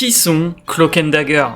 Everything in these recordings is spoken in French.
Qui sont Cloak and Dagger?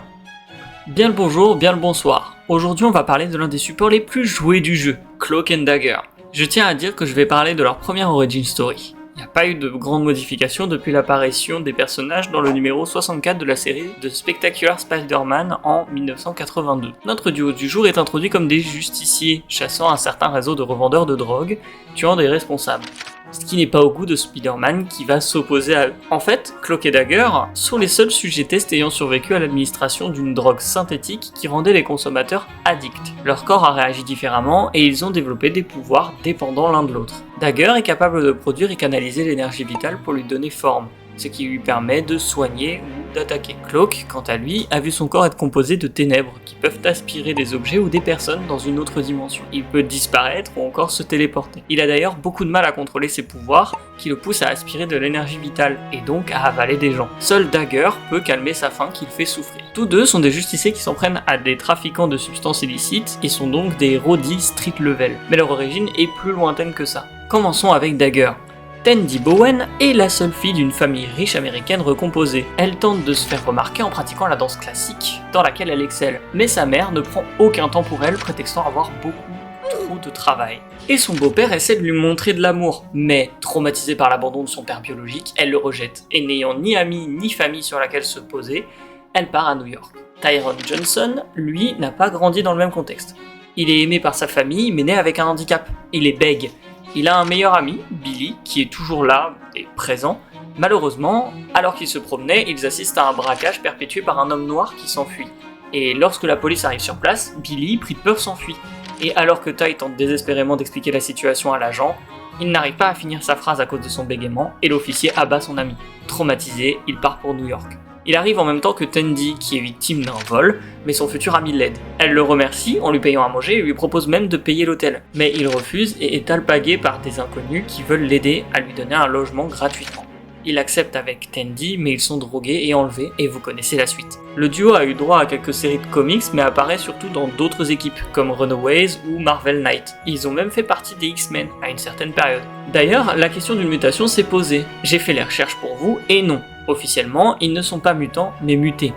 Bien le bonjour, bien le bonsoir. Aujourd'hui on va parler de l'un des supports les plus joués du jeu, Cloak and Dagger. Je tiens à dire que je vais parler de leur première origin story. Il n'y a pas eu de grandes modifications depuis l'apparition des personnages dans le numéro 64 de la série de Spectacular Spider-Man en 1982. Notre duo du jour est introduit comme des justiciers, chassant un certain réseau de revendeurs de drogue, tuant des responsables. Ce qui n'est pas au goût de Spider-Man qui va s'opposer à eux. En fait, Cloak et Dagger sont les seuls sujets tests ayant survécu à l'administration d'une drogue synthétique qui rendait les consommateurs addicts. Leur corps a réagi différemment et ils ont développé des pouvoirs dépendants l'un de l'autre. Dagger est capable de produire et canaliser l'énergie vitale pour lui donner forme, ce qui lui permet de soigner ou d'attaquer. Cloak, quant à lui, a vu son corps être composé de ténèbres qui peuvent aspirer des objets ou des personnes dans une autre dimension. Il peut disparaître ou encore se téléporter. Il a d'ailleurs beaucoup de mal à contrôler ses pouvoirs qui le poussent à aspirer de l'énergie vitale et donc à avaler des gens. Seul Dagger peut calmer sa faim qui le fait souffrir. Tous deux sont des justiciers qui s'en prennent à des trafiquants de substances illicites et sont donc des héros dits street level. Mais leur origine est plus lointaine que ça. Commençons avec Dagger. Tandy Bowen est la seule fille d'une famille riche américaine recomposée. Elle tente de se faire remarquer en pratiquant la danse classique, dans laquelle elle excelle. Mais sa mère ne prend aucun temps pour elle, prétextant avoir trop de travail. Et son beau-père essaie de lui montrer de l'amour, mais traumatisée par l'abandon de son père biologique, elle le rejette. Et n'ayant ni amis ni famille sur laquelle se poser, elle part à New York. Tyrone Johnson, lui, n'a pas grandi dans le même contexte. Il est aimé par sa famille, mais né avec un handicap. Il est bègue. Il a un meilleur ami, Billy, qui est toujours là et présent. Malheureusement, alors qu'ils se promenaient, ils assistent à un braquage perpétué par un homme noir qui s'enfuit. Et lorsque la police arrive sur place, Billy, pris de peur, s'enfuit. Et alors que Ty tente désespérément d'expliquer la situation à l'agent, il n'arrive pas à finir sa phrase à cause de son bégaiement et l'officier abat son ami. Traumatisé, il part pour New York. Il arrive en même temps que Tandy, qui est victime d'un vol, mais son futur ami l'aide. Elle le remercie en lui payant à manger et lui propose même de payer l'hôtel. Mais il refuse et est alpagué par des inconnus qui veulent l'aider à lui donner un logement gratuitement. Il accepte avec Tandy, mais ils sont drogués et enlevés, et vous connaissez la suite. Le duo a eu droit à quelques séries de comics, mais apparaît surtout dans d'autres équipes, comme Runaways ou Marvel Knight. Ils ont même fait partie des X-Men à une certaine période. D'ailleurs, la question d'une mutation s'est posée. J'ai fait les recherches pour vous, et non. Officiellement, ils ne sont pas mutants, mais mutés.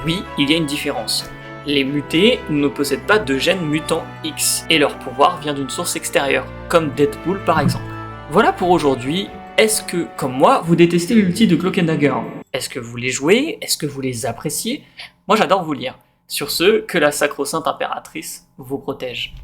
Oui, il y a une différence. Les mutés ne possèdent pas de gène mutant X, et leur pouvoir vient d'une source extérieure, comme Deadpool par exemple. Voilà pour aujourd'hui. Est-ce que, comme moi, vous détestez l'ulti de Cloak and Dagger? Est-ce que vous les jouez? Est-ce que vous les appréciez? Moi j'adore vous lire. Sur ce, que la sacro-sainte impératrice vous protège.